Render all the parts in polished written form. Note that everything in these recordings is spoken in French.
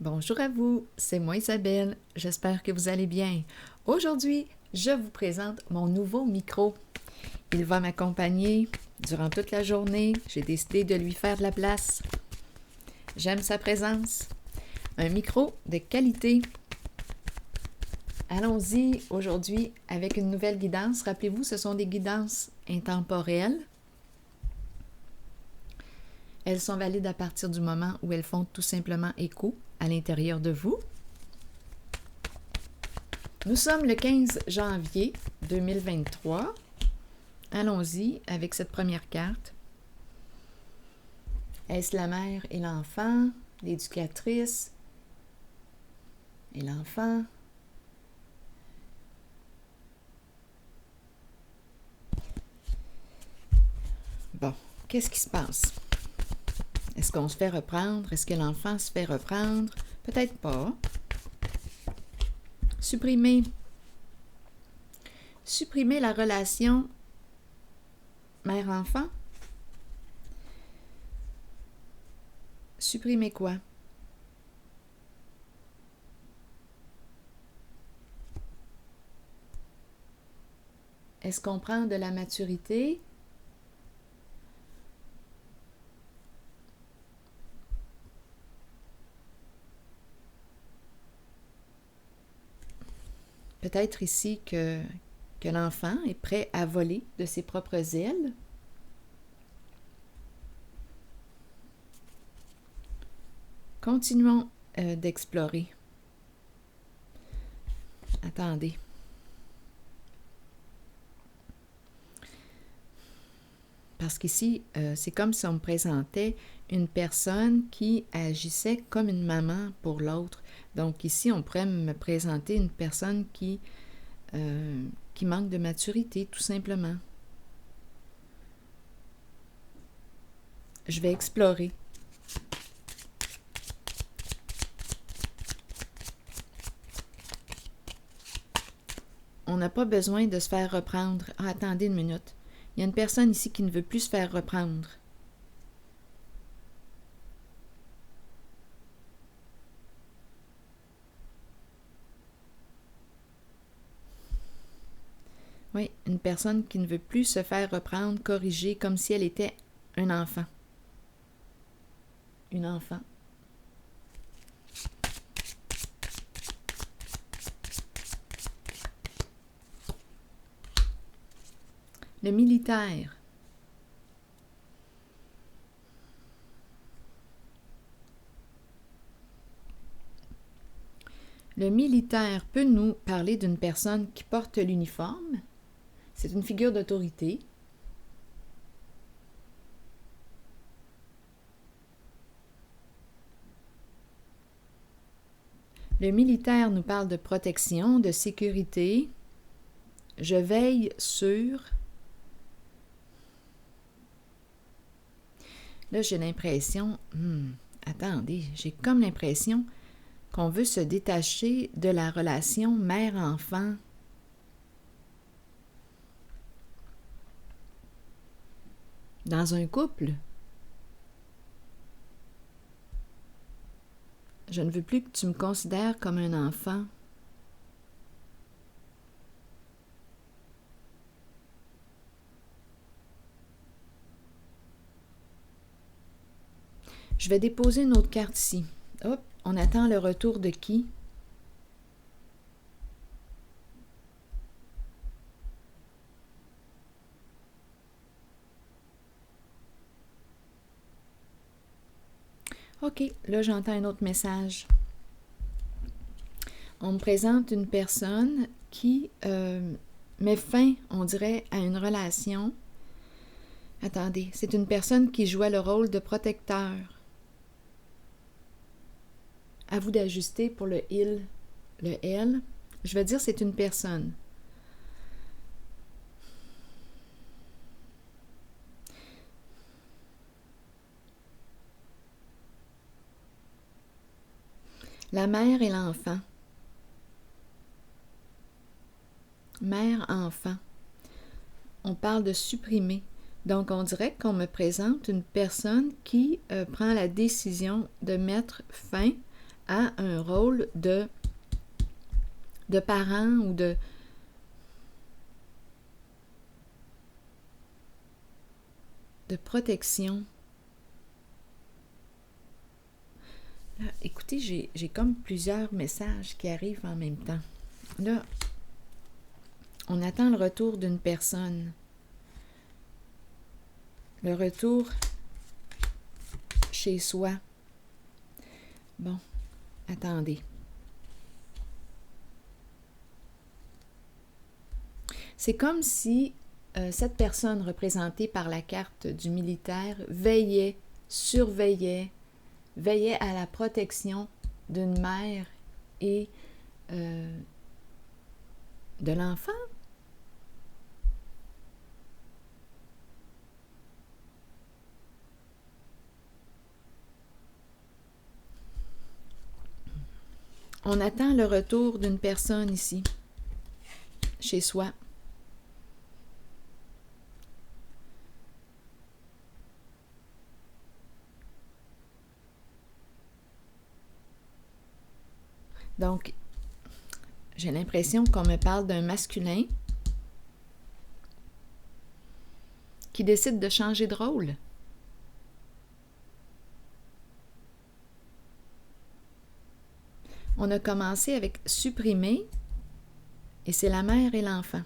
Bonjour à vous, c'est moi Isabelle, j'espère que vous allez bien. Aujourd'hui, je vous présente mon nouveau micro. Il va m'accompagner durant toute la journée, j'ai décidé de lui faire de la place. J'aime sa présence. Un micro de qualité. Allons-y aujourd'hui avec une nouvelle guidance. Rappelez-vous, ce sont des guidances intemporelles. Elles sont valides à partir du moment où elles font tout simplement écho à l'intérieur de vous. Nous sommes le 15 janvier 2023. Allons-y avec cette première carte. Est-ce la mère et l'enfant, l'éducatrice et l'enfant? Bon, qu'est-ce qui se passe? Est-ce qu'on se fait reprendre? Est-ce que l'enfant se fait reprendre? Peut-être pas. Supprimer la relation mère-enfant. Supprimer quoi? Est-ce qu'on prend de la maturité? Peut-être ici que l'enfant est prêt à voler de ses propres ailes. Continuons d'explorer. Attendez. Parce qu'ici, c'est comme si on me présentait une personne qui agissait comme une maman pour l'autre. Donc ici, on pourrait me présenter une personne qui manque de maturité, tout simplement. Je vais explorer. On n'a pas besoin de se faire reprendre. Ah, attendez une minute. Il y a une personne ici qui ne veut plus se faire reprendre. Oui, une personne qui ne veut plus se faire reprendre, corriger, comme si elle était un enfant. Une enfant. Le militaire. Le militaire peut nous parler d'une personne qui porte l'uniforme. C'est une figure d'autorité. Le militaire nous parle de protection, de sécurité. Je veille sur... Là, j'ai l'impression... attendez, j'ai comme l'impression qu'on veut se détacher de la relation mère-enfant. Dans un couple, je ne veux plus que tu me considères comme un enfant. Je vais déposer une autre carte ici. Hop, on attend le retour de qui? OK, là j'entends un autre message. On me présente une personne qui met fin, on dirait, à une relation. Attendez, c'est une personne qui jouait le rôle de protecteur. À vous d'ajuster pour le il, le elle. Je vais dire c'est une personne. La mère et l'enfant. Mère-enfant. On parle de supprimer. Donc, on dirait qu'on me présente une personne qui prend la décision de mettre fin à un rôle de parent ou de protection. Là, écoutez, j'ai comme plusieurs messages qui arrivent en même temps. Là, on attend le retour d'une personne. Le retour chez soi. Bon, attendez. C'est comme si cette personne représentée par la carte du militaire veillait, surveillait, veillait à la protection d'une mère et de l'enfant. On attend le retour d'une personne ici, chez soi. Donc, j'ai l'impression qu'on me parle d'un masculin qui décide de changer de rôle. On a commencé avec supprimer, et c'est la mère et l'enfant.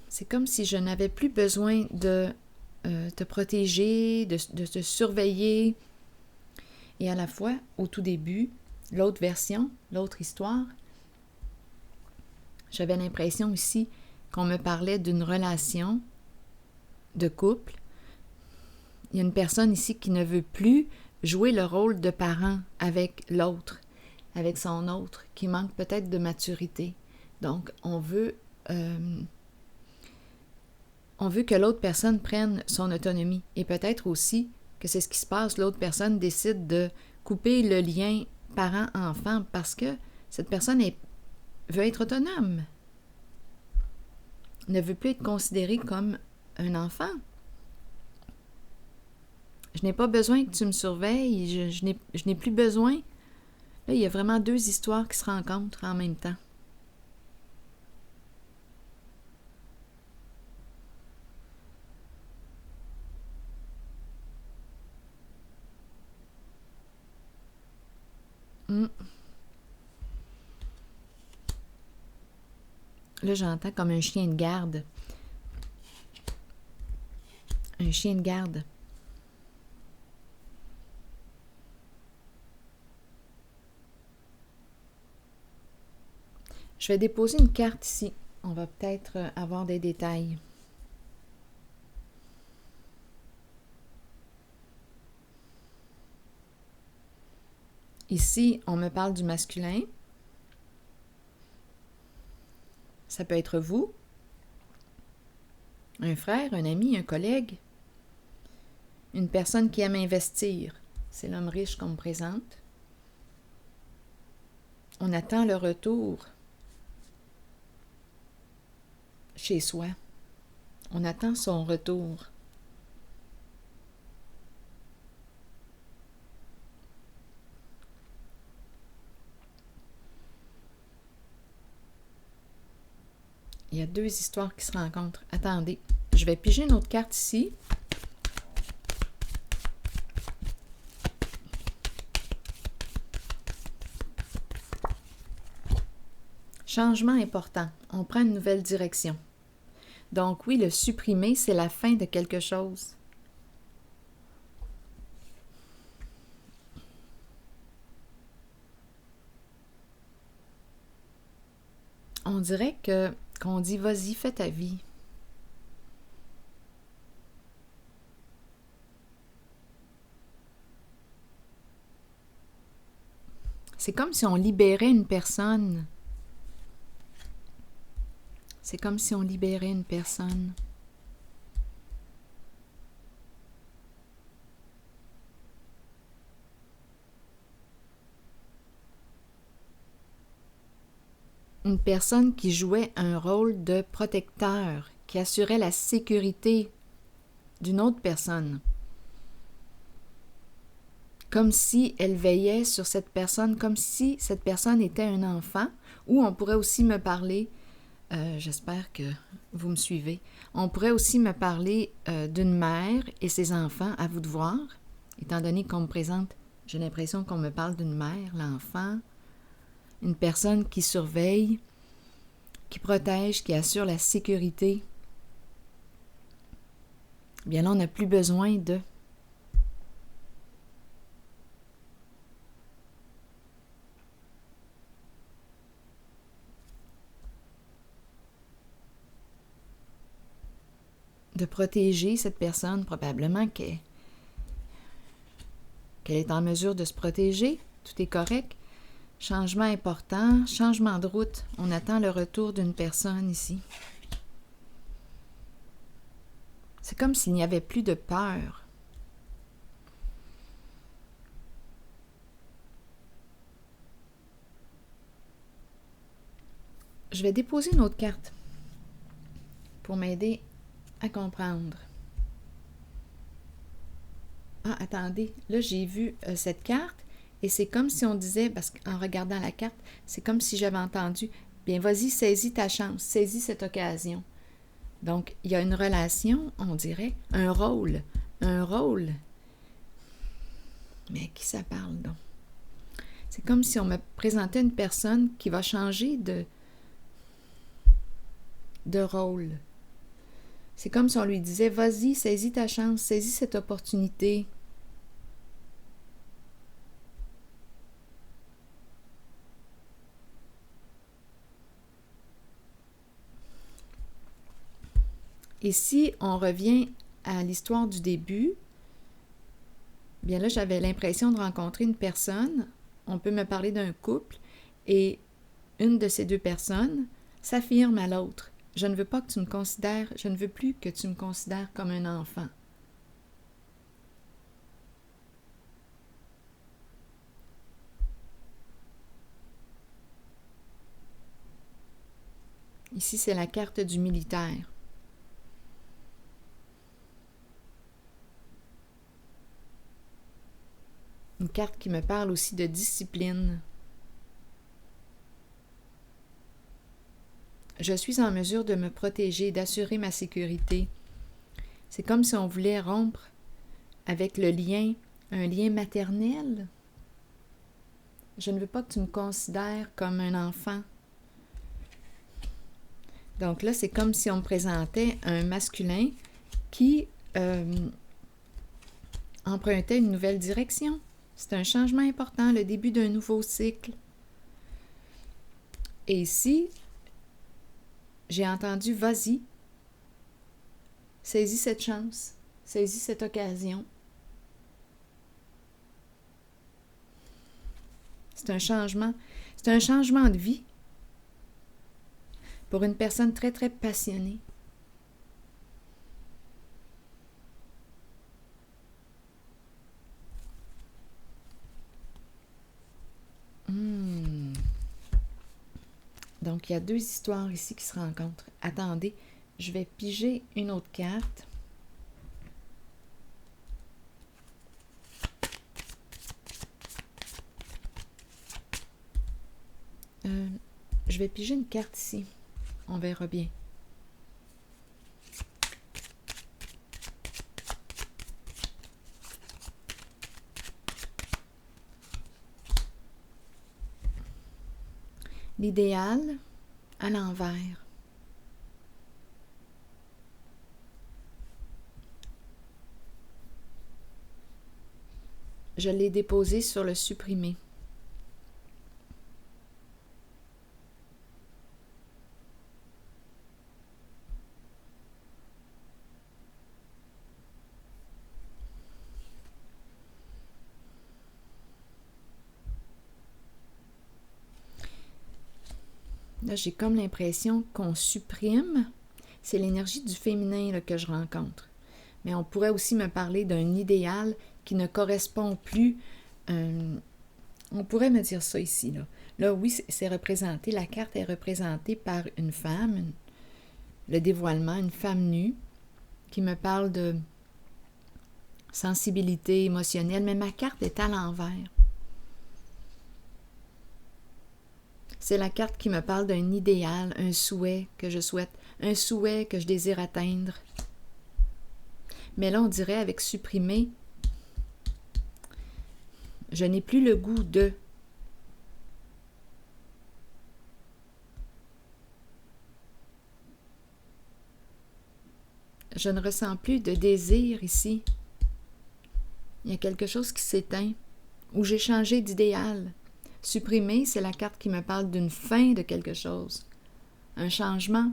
C'est comme si je n'avais plus besoin de te protéger, de te surveiller. Et à la fois, au tout début, l'autre version, l'autre histoire, j'avais l'impression ici qu'on me parlait d'une relation de couple. Il y a une personne ici qui ne veut plus jouer le rôle de parent avec l'autre, avec son autre, qui manque peut-être de maturité. Donc, on veut que l'autre personne prenne son autonomie. Et peut-être aussi que c'est ce qui se passe, l'autre personne décide de couper le lien parent-enfant parce que cette personne veut être autonome, ne veut plus être considérée comme un enfant. Je n'ai pas besoin que tu me surveilles, je n'ai plus besoin. Là, il y a vraiment deux histoires qui se rencontrent en même temps. Là, j'entends comme un chien de garde. Un chien de garde. Je vais déposer une carte ici. On va peut-être avoir des détails. Ici, on me parle du masculin. Ça peut être vous, un frère, un ami, un collègue, une personne qui aime investir. C'est l'homme riche qu'on me présente. On attend le retour chez soi. On attend son retour. Il y a deux histoires qui se rencontrent. Attendez, je vais piger une autre carte ici. Changement important. On prend une nouvelle direction. Donc oui, le supprimer, c'est la fin de quelque chose. On dirait qu'on dit « vas-y, fais ta vie ». C'est comme si on libérait une personne. C'est comme si on libérait une personne. une personne qui jouait un rôle de protecteur, qui assurait la sécurité d'une autre personne. Comme si elle veillait sur cette personne, comme si cette personne était un enfant, ou on pourrait aussi me parler, j'espère que vous me suivez, on pourrait aussi me parler d'une mère et ses enfants, à vous de voir, étant donné qu'on me présente, j'ai l'impression qu'on me parle d'une mère, l'enfant, une personne qui surveille, qui protège, qui assure la sécurité. Bien là, on n'a plus besoin de protéger cette personne, probablement qu'elle est en mesure de se protéger, tout est correct. Changement important, changement de route. On attend le retour d'une personne ici. C'est comme s'il n'y avait plus de peur. Je vais déposer une autre carte pour m'aider à comprendre. Ah, attendez, là j'ai vu cette carte et c'est comme si on disait, parce qu'en regardant la carte, c'est comme si j'avais entendu, bien vas-y, saisis ta chance, saisis cette occasion. Donc, il y a une relation, on dirait, un rôle. Mais qui ça parle donc? C'est comme si on me présentait une personne qui va changer de rôle. C'est comme si on lui disait, vas-y, saisis ta chance, saisis cette opportunité. Et si on revient à l'histoire du début, bien là, j'avais l'impression de rencontrer une personne, on peut me parler d'un couple, et une de ces deux personnes s'affirme à l'autre. Je ne veux pas que tu me considères, je ne veux plus que tu me considères comme un enfant. Ici, c'est la carte du militaire. Une carte qui me parle aussi de discipline. Je suis en mesure de me protéger, d'assurer ma sécurité. C'est comme si on voulait rompre avec le lien, un lien maternel. Je ne veux pas que tu me considères comme un enfant. Donc là, c'est comme si on me présentait un masculin qui empruntait une nouvelle direction. C'est un changement important, le début d'un nouveau cycle. Et ici, j'ai entendu « vas-y, saisis cette chance, saisis cette occasion ». C'est un changement de vie pour une personne très, très passionnée. Donc, il y a deux histoires ici qui se rencontrent. Attendez, je vais piger une autre carte. Je vais piger une carte ici. On verra bien. L'idéal à l'envers. Je l'ai déposé sur le supprimé. Là, j'ai comme l'impression qu'on supprime. C'est l'énergie du féminin là, que je rencontre. Mais on pourrait aussi me parler d'un idéal qui ne correspond plus. On pourrait me dire ça ici. Là. Là, oui, c'est représenté, la carte est représentée par une femme, le dévoilement, une femme nue, qui me parle de sensibilité émotionnelle, mais ma carte est à l'envers. C'est la carte qui me parle d'un idéal, un souhait que je souhaite, un souhait que je désire atteindre. Mais là, on dirait avec supprimer, je n'ai plus le goût de. Je ne ressens plus de désir ici. Il y a quelque chose qui s'éteint, où j'ai changé d'idéal. Supprimer, c'est la carte qui me parle d'une fin de quelque chose, un changement.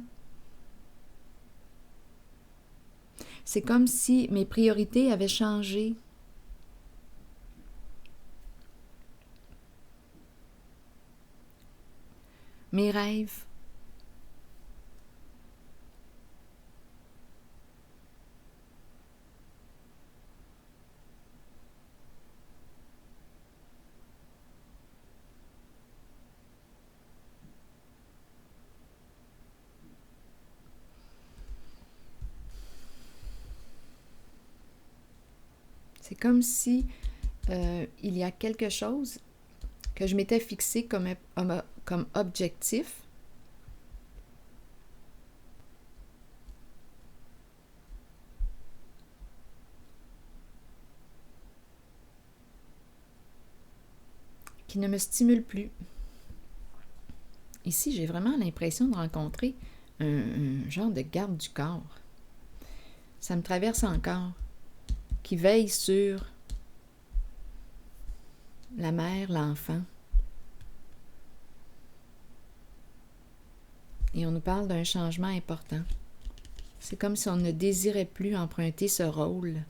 C'est comme si mes priorités avaient changé. Mes rêves. C'est comme si il y a quelque chose que je m'étais fixé comme objectif. Qui ne me stimule plus. Ici, j'ai vraiment l'impression de rencontrer un genre de garde du corps. Ça me traverse encore, qui veille sur la mère, l'enfant. Et on nous parle d'un changement important. C'est comme si on ne désirait plus emprunter ce rôle.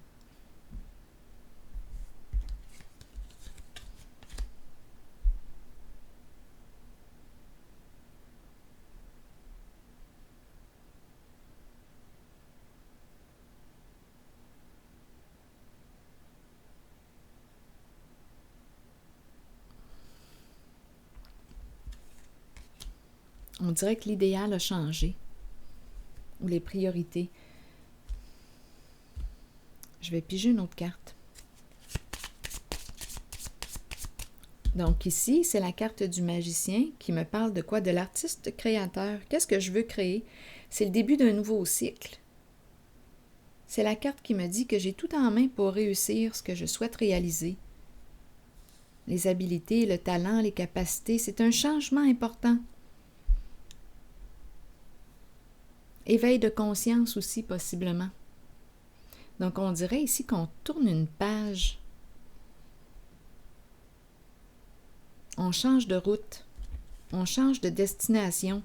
On dirait que l'idéal a changé, ou les priorités. Je vais piger une autre carte. Donc ici, c'est la carte du magicien qui me parle de quoi? De l'artiste créateur. Qu'est-ce que je veux créer? C'est le début d'un nouveau cycle. C'est la carte qui me dit que j'ai tout en main pour réussir ce que je souhaite réaliser. Les habiletés, le talent, les capacités, c'est un changement important. Éveil de conscience aussi, possiblement. Donc, on dirait ici qu'on tourne une page. On change de route. On change de destination.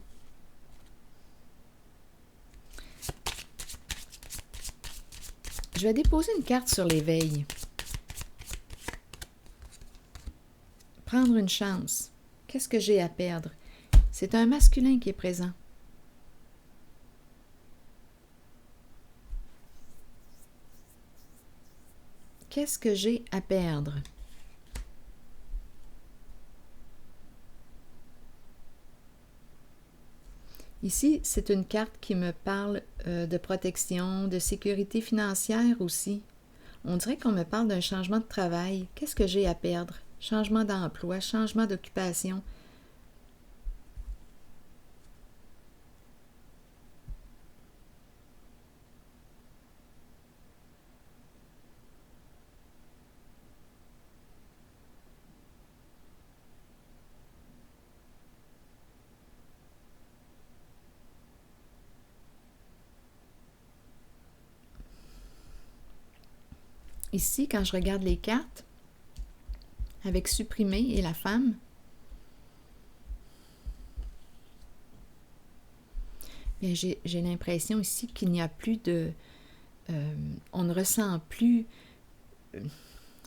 Je vais déposer une carte sur l'éveil. Prendre une chance. Qu'est-ce que j'ai à perdre? C'est un masculin qui est présent. Qu'est-ce que j'ai à perdre? Ici, c'est une carte qui me parle de protection, de sécurité financière aussi. On dirait qu'on me parle d'un changement de travail. Qu'est-ce que j'ai à perdre? Changement d'emploi, changement d'occupation. Ici, quand je regarde les cartes, avec supprimer et la femme, bien, j'ai l'impression ici qu'il n'y a plus de... on ne ressent plus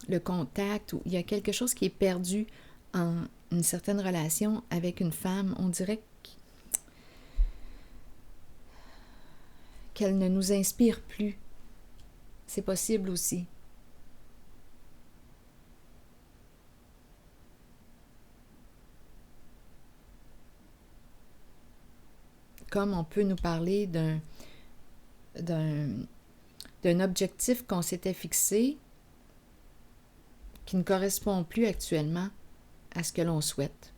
le contact, ou il y a quelque chose qui est perdu en une certaine relation avec une femme. On dirait qu'elle ne nous inspire plus. C'est possible aussi. comme on peut nous parler d'un objectif qu'on s'était fixé qui ne correspond plus actuellement à ce que l'on souhaite.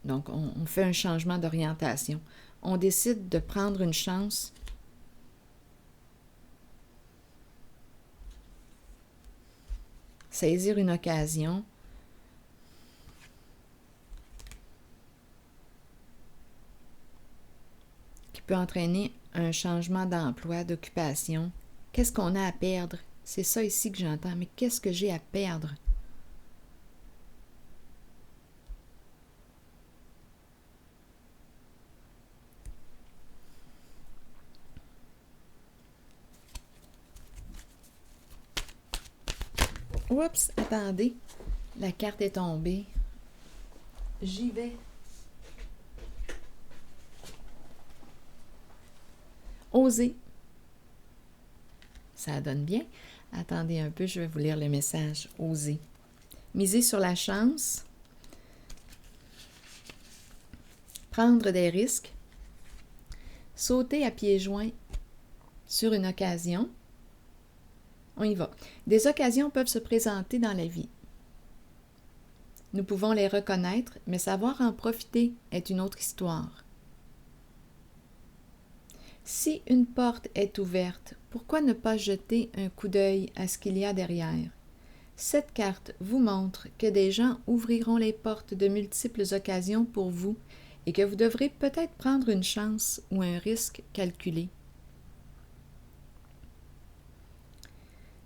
Donc, on fait un changement d'orientation. On décide de prendre une chance saisir une occasion qui peut entraîner un changement d'emploi, d'occupation. Qu'est-ce qu'on a à perdre? C'est ça ici que j'entends, mais qu'est-ce que j'ai à perdre? Oups, attendez, la carte est tombée. J'y vais. Oser. Ça donne bien. Attendez un peu, je vais vous lire le message. Oser. Miser sur la chance. Prendre des risques. Sauter à pieds joints sur une occasion. On y va. Des occasions peuvent se présenter dans la vie. Nous pouvons les reconnaître, mais savoir en profiter est une autre histoire. Si une porte est ouverte, pourquoi ne pas jeter un coup d'œil à ce qu'il y a derrière? Cette carte vous montre que des gens ouvriront les portes de multiples occasions pour vous et que vous devrez peut-être prendre une chance ou un risque calculé.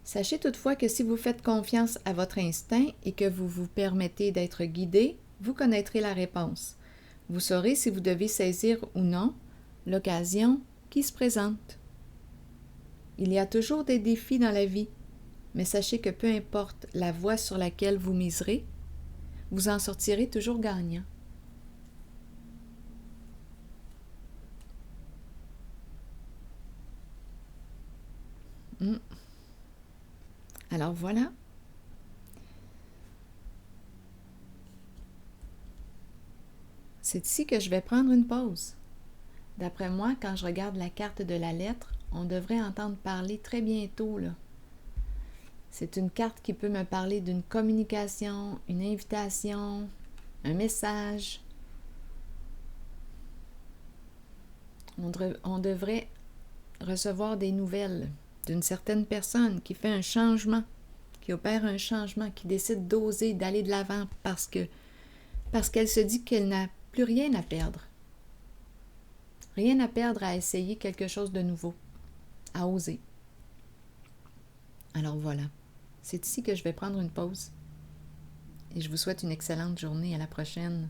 Sachez toutefois que si vous faites confiance à votre instinct et que vous vous permettez d'être guidé, vous connaîtrez la réponse. Vous saurez si vous devez saisir ou non l'occasion qui se présente. Il y a toujours des défis dans la vie, mais sachez que peu importe la voie sur laquelle vous miserez, vous en sortirez toujours gagnant. Alors voilà. C'est ici que je vais prendre une pause. D'après moi, quand je regarde la carte de la lettre, on devrait entendre parler très bientôt, là. C'est une carte qui peut me parler d'une communication, une invitation, un message. On devrait recevoir des nouvelles d'une certaine personne qui fait un changement, qui opère un changement, qui décide d'oser, d'aller de l'avant parce qu'elle se dit qu'elle n'a plus rien à perdre. Rien à perdre à essayer quelque chose de nouveau, à oser. Alors voilà, c'est ici que je vais prendre une pause. Et je vous souhaite une excellente journée. À la prochaine.